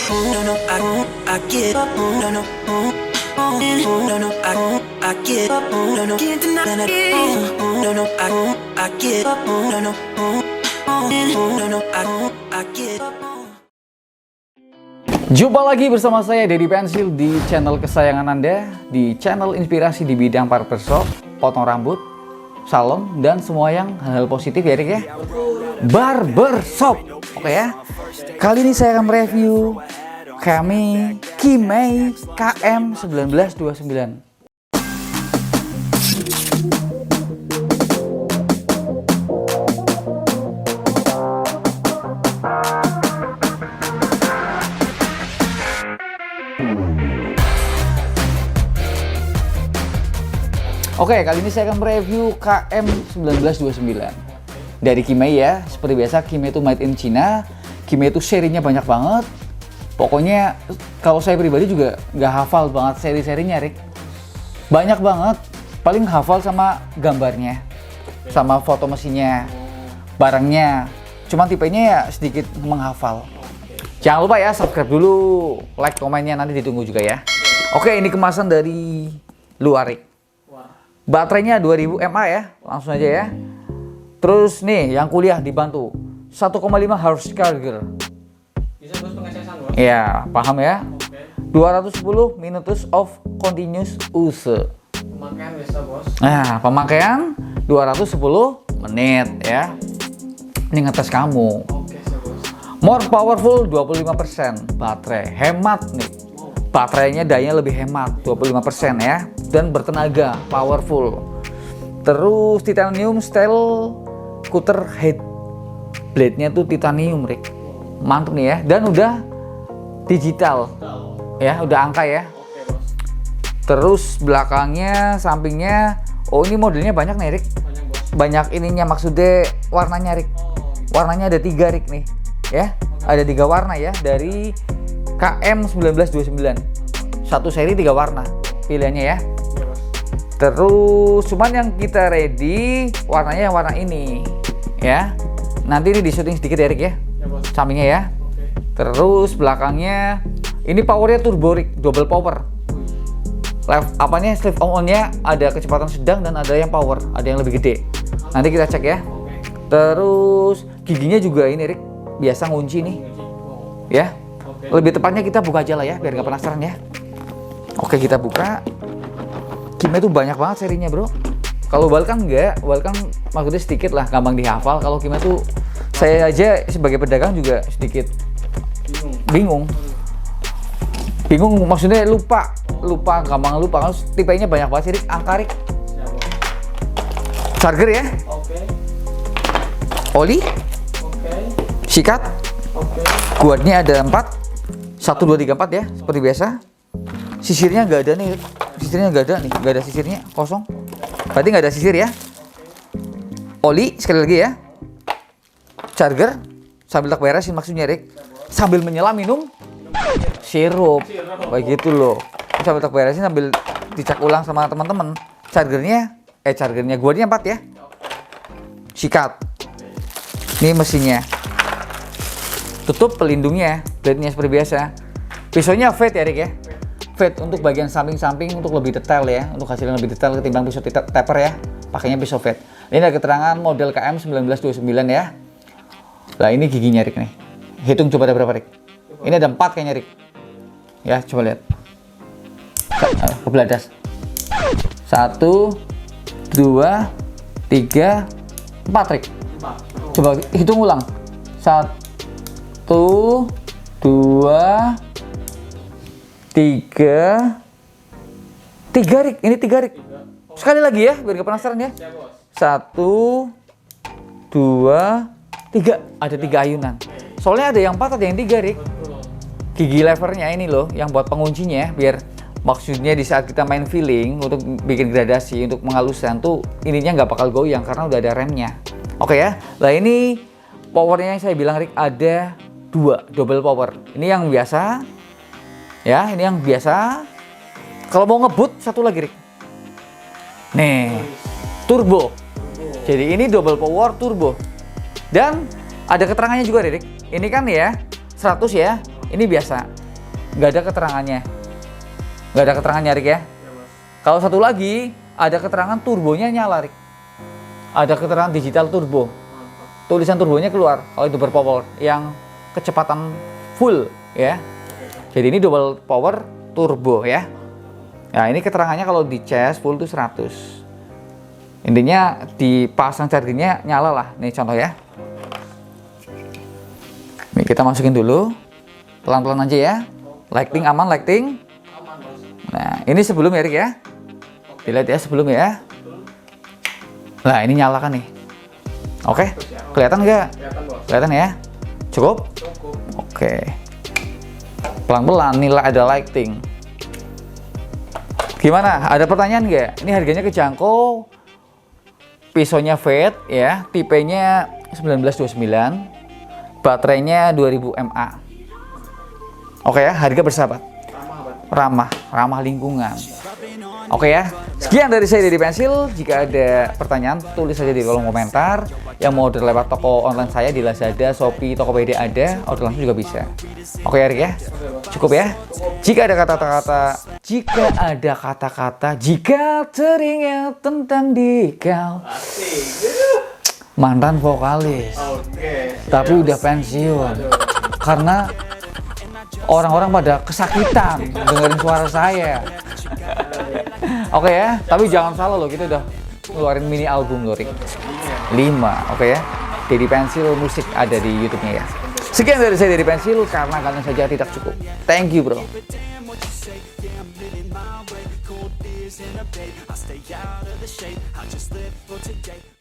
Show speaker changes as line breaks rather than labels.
no, no, I get up, no, no, no, no, I get up, no, no, can't deny it, no, no, I get up, no, no, no, no, I get up.
Jumpa lagi bersama saya Dedi Pensil di channel kesayangan Anda, di channel inspirasi di bidang barbershop, potong rambut, salon, dan semua yang hal-hal positif ya Rick ya. Barbershop, oke ya. Kali ini saya akan mereview Kimei KM1929. Oke, kali ini saya akan mereview KM1929 dari Kimei ya. Seperti biasa, Kimei itu made in China. Kimei itu serinya banyak banget. Pokoknya kalau saya pribadi juga nggak hafal banget seri-serinya, Rick. Banyak banget. Paling hafal sama gambarnya, sama foto mesinnya, barangnya. Cuman tipenya ya sedikit menghafal. Jangan lupa ya, subscribe dulu, like, komennya nanti ditunggu juga ya. Oke, ini kemasan dari luar, Rick. Baterainya 2000 mAh ya, langsung aja ya. Terus nih yang kuliah dibantu 1,5 Hz charger.
Bisa bos pengecasan bos?
Ya, paham ya.
Oke.
210 minutes of continuous use.
Pemakaian bisa bos?
Nah, pemakaian 210 menit ya. Ini ngetes kamu.
Oke sih bos.
More powerful 25% baterai, hemat nih. Baterainya dayanya lebih hemat 25% ya, dan bertenaga, powerful. Terus titanium steel cutter head, blade-nya tuh titanium, Rick. Mantap nih ya, dan udah digital ya, udah angka ya.
Oke bos.
Terus belakangnya, sampingnya, oh ini modelnya banyak nih, Rick.
Banyak bos.
Banyak ininya, maksudnya warnanya, Rick. Warnanya ada 3, Rick nih ya. Ada 3 warna ya dari KM1929. Satu seri 3 warna pilihannya ya.
Iya bos.
Terus cuman yang kita ready warnanya yang warna ini ya. Nanti ini di syuting sedikit ya Rick ya,
Ya bos.
sampingnya ya.
Oke.
Terus belakangnya ini powernya turbo, Rick, double power. Apanya, sleeve on-nya ada kecepatan sedang dan ada yang power, ada yang lebih gede. Nanti kita cek ya.
Oke.
Terus giginya juga ini Rick, biasa ngunci nih ya.
Oke.
Lebih tepatnya kita buka aja lah ya, biar nggak penasaran ya. Oke, kita buka. Kimei itu banyak banget serinya, bro. Kalau Balkan enggak, Balkan maksudnya sedikit lah, gampang dihafal. Kalau Kimei itu saya aja sebagai pedagang juga sedikit bingung. Bingung maksudnya lupa, gampang lupa. Kalau tipenya banyak banget sih, Rick. Angka, Rick.
Siap bos.
Charger ya,
Oke.
oli,
Oke.
sikat,
Oke.
guardnya ada 4, 1, 2, 3, 4 ya, seperti biasa. Sisirnya nggak ada nih, sisirnya nggak ada nih, nggak ada sisirnya, kosong. Berarti nggak ada sisir ya. Oli sekali lagi ya. Charger sambil tak beresin maksudnya, Rick. Sambil menyelam minum sirup, kayak gitu loh. Sambil tak beresin sambil dicek ulang sama teman-teman. Chargernya guardnya 4 ya. Sikat. Ini mesinnya. Tutup pelindungnya, blade-nya seperti biasa. Pisaunya fade ya, Rick ya. Fade untuk bagian samping-samping untuk lebih detail ya, untuk hasilnya lebih detail ketimbang pisau taper ya. Pakainya pisau fade. Ini ada keterangan model KM1929 ya. Lah ini giginya Rick nih. Hitung coba ada berapa, Rick? Ini ada 4 kayaknya, Rick. Ya, coba lihat. Kebeladas. 1, 2, 3, 4, Rick.
4.
Coba hitung ulang. 1, 2, 3, Rick. Ini 3, Rick. Sekali lagi ya, biar gak penasaran ya.
Siap bos.
1, 2, 3. Ada 3 ayunan. Soalnya ada yang 4, ada yang 3, Rick.
Betul.
Gigi levernya ini loh, yang buat penguncinya ya, biar maksudnya di saat kita main feeling untuk bikin gradasi, untuk menghaluskan tuh ininya nggak bakal goyang karena udah ada remnya. Oke ya. Lah ini powernya yang saya bilang, Rick, ada 2 double power. Ini yang biasa. Ya, ini yang biasa. Kalau mau ngebut, satu lagi, Rick. Nih, turbo. Jadi ini double power turbo. Dan ada keterangannya juga, Rick. Ini kan ya 100 ya. ini biasa, nggak ada keterangannya. Nggak ada keterangannya, Rik ya. Kalau satu lagi, ada keterangan turbonya nyala, Rik. Ada keterangan digital turbo. Tulisan turbonya keluar, kalau itu berpower, yang kecepatan full ya. Jadi ini double power turbo ya. Nah ini keterangannya kalau di cas full itu 100. Intinya dipasang chargernya nyala lah. Nih contoh ya. Nih kita masukin dulu, pelan-pelan aja ya. Lighting aman, lighting. Nah ini sebelum ya Rik ya. Dilihat ya sebelum ya. Nah ini nyala kan nih. Oke, kelihatan nggak? Kelihatan ya. Cukup? Oke. Pelan-pelan nilai ada lighting. Gimana? Ada pertanyaan nggak? Ini harganya kejangkau. Pisaunya fade ya, tipenya 1929. Baterainya 2000 mAh. Oke ya, harga bersahabat. Ramah lingkungan. Oke ya. Sekian dari saya dari Pensil. Jika ada pertanyaan tulis saja di kolom komentar. Yang mau order lewat toko online saya di Lazada, Shopee, Tokopedia ada, order langsung juga bisa. Oke Erik ya? Cukup ya? Jika ada kata-kata, jika teringat tentang dikau. Mantan vokalis. Tapi udah pensiun. Karena orang-orang pada kesakitan dengerin suara saya. Oke ya, tapi jangan salah loh, kita udah ngeluarin mini album loh, Rik. 5, oke ya. Dedi Pensil musik ada di YouTube-nya ya. Sekian dari saya Dedi Pensil, karena kalian saja tidak cukup. Thank you bro.
I stay out of the shape, I just live for today.